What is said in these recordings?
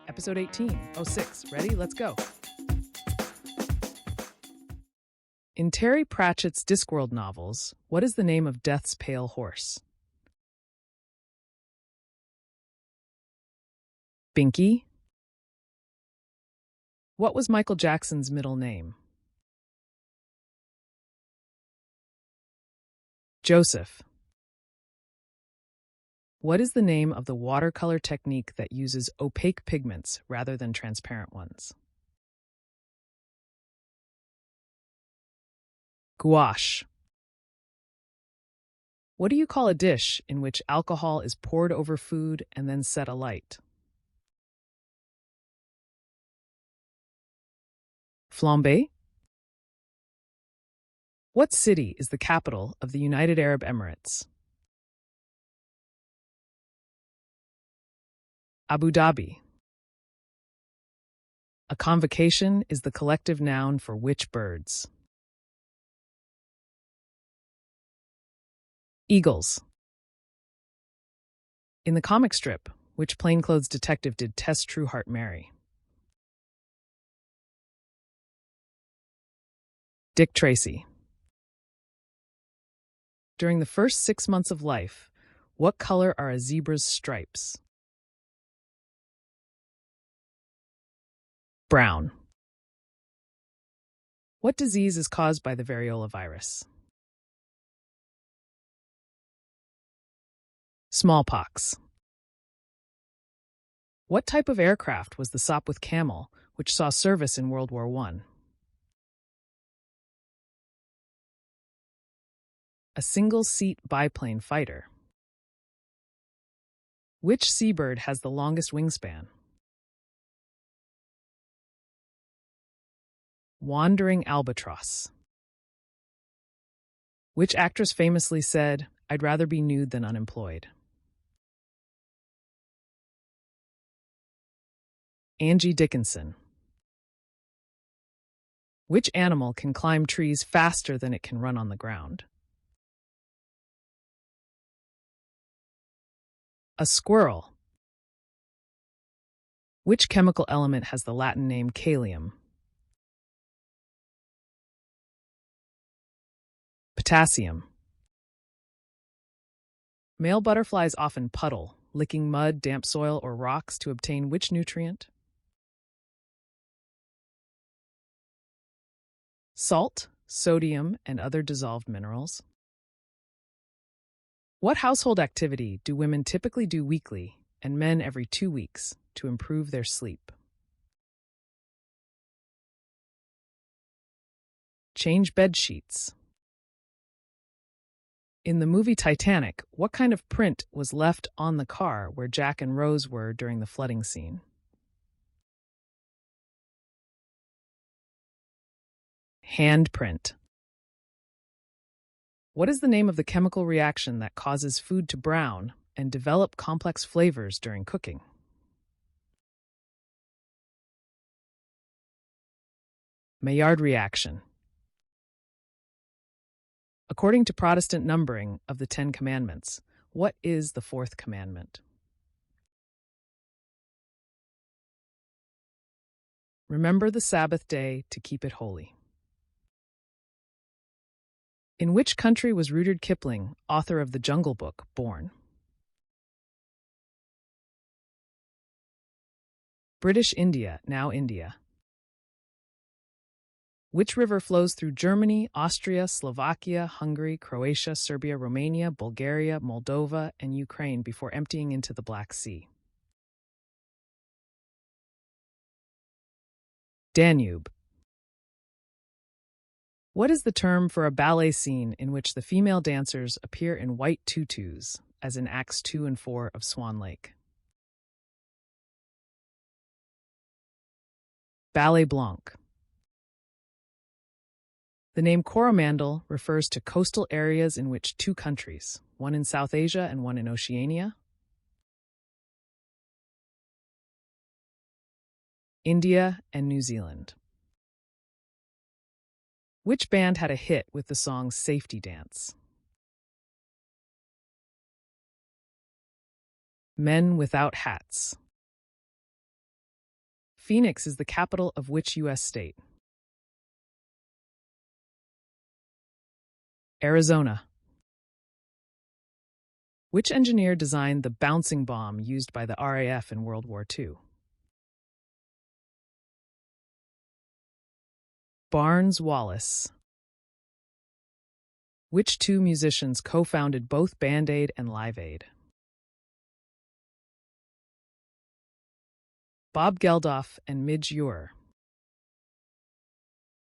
Episode 18. Oh, 6. Ready? Let's go. In Terry Pratchett's Discworld novels, what is the name of Death's pale horse? Binky? What was Michael Jackson's middle name? Joseph. What is the name of the watercolor technique that uses opaque pigments rather than transparent ones? Gouache. What do you call a dish in which alcohol is poured over food and then set alight? Flambé? What city is the capital of the United Arab Emirates? Abu Dhabi. A convocation is the collective noun for which birds? Eagles. In the comic strip, which plainclothes detective did Tess Trueheart marry? Dick Tracy. During the first 6 months of life, what color are a zebra's stripes? Brown. What disease is caused by the variola virus? Smallpox. What type of aircraft was the Sopwith Camel, which saw service in World War I? A single-seat biplane fighter. Which seabird has the longest wingspan? Wandering albatross. Which actress famously said, "I'd rather be nude than unemployed"? Angie Dickinson. Which animal can climb trees faster than it can run on the ground? A squirrel. Which chemical element has the Latin name kalium? Potassium. Male butterflies often puddle, licking mud, damp soil, or rocks to obtain which nutrient? Salt, sodium, and other dissolved minerals. What household activity do women typically do weekly and men every 2 weeks to improve their sleep? Change bed sheets. In the movie Titanic, what kind of print was left on the car where Jack and Rose were during the flooding scene? Handprint. What is the name of the chemical reaction that causes food to brown and develop complex flavors during cooking? Maillard reaction. According to Protestant numbering of the 10 Commandments, what is the fourth commandment? Remember the Sabbath day to keep it holy. In which country was Rudyard Kipling, author of The Jungle Book, born? British India, now India. Which river flows through Germany, Austria, Slovakia, Hungary, Croatia, Serbia, Romania, Bulgaria, Moldova, and Ukraine before emptying into the Black Sea? Danube. What is the term for a ballet scene in which the female dancers appear in white tutus, as in Acts 2 and 4 of Swan Lake? Ballet Blanc. The name Coromandel refers to coastal areas in which 2 countries, one in South Asia and one in Oceania, India and New Zealand. Which band had a hit with the song Safety Dance? Men Without Hats. Phoenix is the capital of which U.S. state? Arizona. Which engineer designed the bouncing bomb used by the RAF in World War II? Barnes Wallis. Which two musicians co-founded both Band Aid and Live Aid? Bob Geldof and Midge Ure.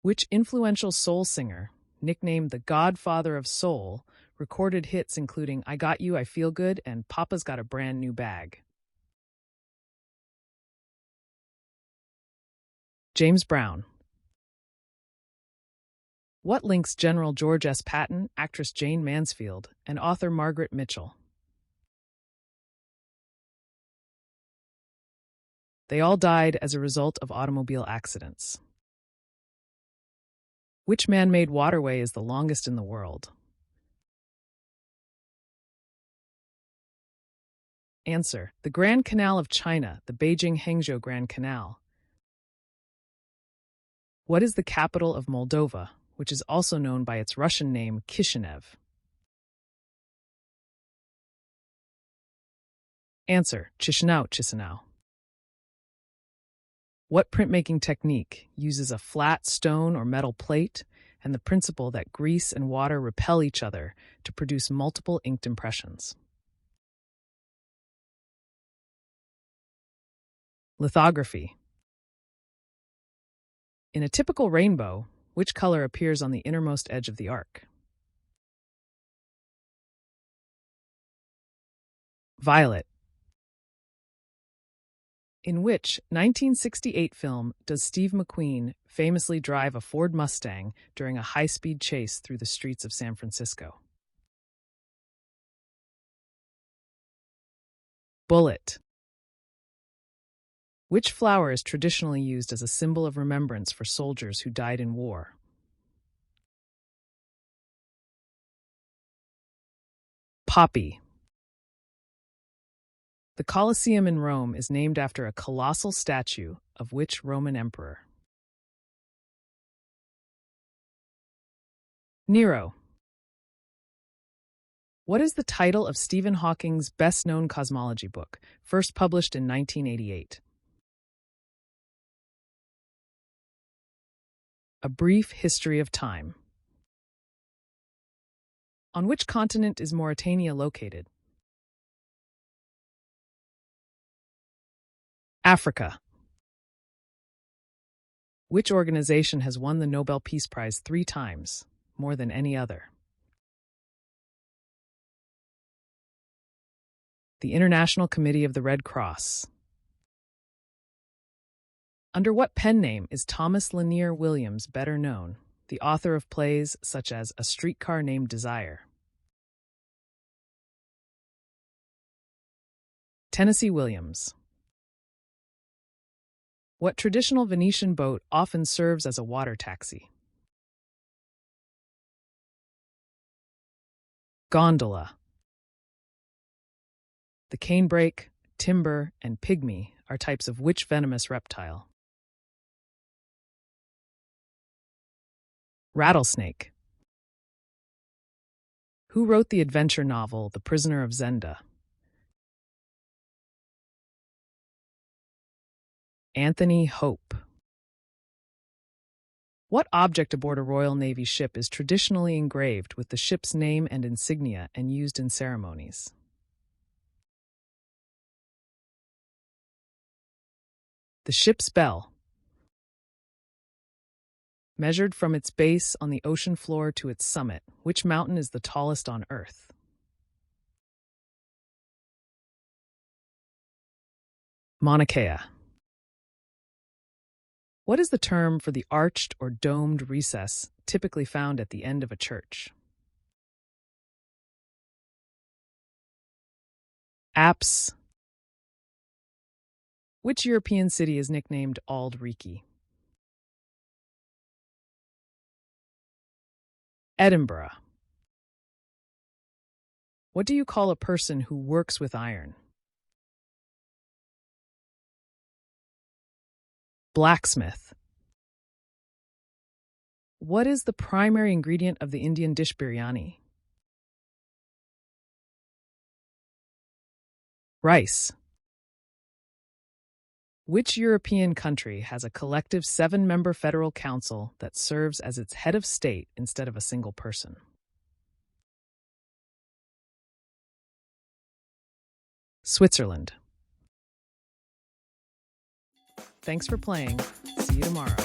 Which influential soul singer, nicknamed the Godfather of Soul, recorded hits including I Got You, I Feel Good, and Papa's Got a Brand New Bag? James Brown. What links General George S. Patton, actress Jane Mansfield, and author Margaret Mitchell? They all died as a result of automobile accidents. Which man-made waterway is the longest in the world? Answer: the Grand Canal of China, the Beijing-Hangzhou Grand Canal. What is the capital of Moldova, which is also known by its Russian name Kishinev? Answer: Chisinau. What printmaking technique uses a flat stone or metal plate and the principle that grease and water repel each other to produce multiple inked impressions? Lithography. In a typical rainbow, which color appears on the innermost edge of the arc? Violet. In which 1968 film does Steve McQueen famously drive a Ford Mustang during a high-speed chase through the streets of San Francisco? Bullet. Which flower is traditionally used as a symbol of remembrance for soldiers who died in war? Poppy. The Colosseum in Rome is named after a colossal statue of which Roman emperor? Nero. What is the title of Stephen Hawking's best-known cosmology book, first published in 1988? A Brief History of Time. On which continent is Mauritania located? Africa. Which organization has won the Nobel Peace Prize 3 times, more than any other? The International Committee of the Red Cross. Under what pen name is Thomas Lanier Williams better known, the author of plays such as A Streetcar Named Desire? Tennessee Williams. What traditional Venetian boat often serves as a water taxi? Gondola. The canebrake, timber, and pygmy are types of which venomous reptile? Rattlesnake. Who wrote the adventure novel The Prisoner of Zenda? Anthony Hope. What object aboard a Royal Navy ship is traditionally engraved with the ship's name and insignia and used in ceremonies? The ship's bell. Measured from its base on the ocean floor to its summit, which mountain is the tallest on Earth? Mauna Kea. What is the term for the arched or domed recess typically found at the end of a church? Apse. Which European city is nicknamed Auld Reekie? Edinburgh. What do you call a person who works with iron? Blacksmith. What is the primary ingredient of the Indian dish biryani? Rice. Which European country has a collective 7-member federal council that serves as its head of state instead of a single person? Switzerland. Thanks for playing. See you tomorrow.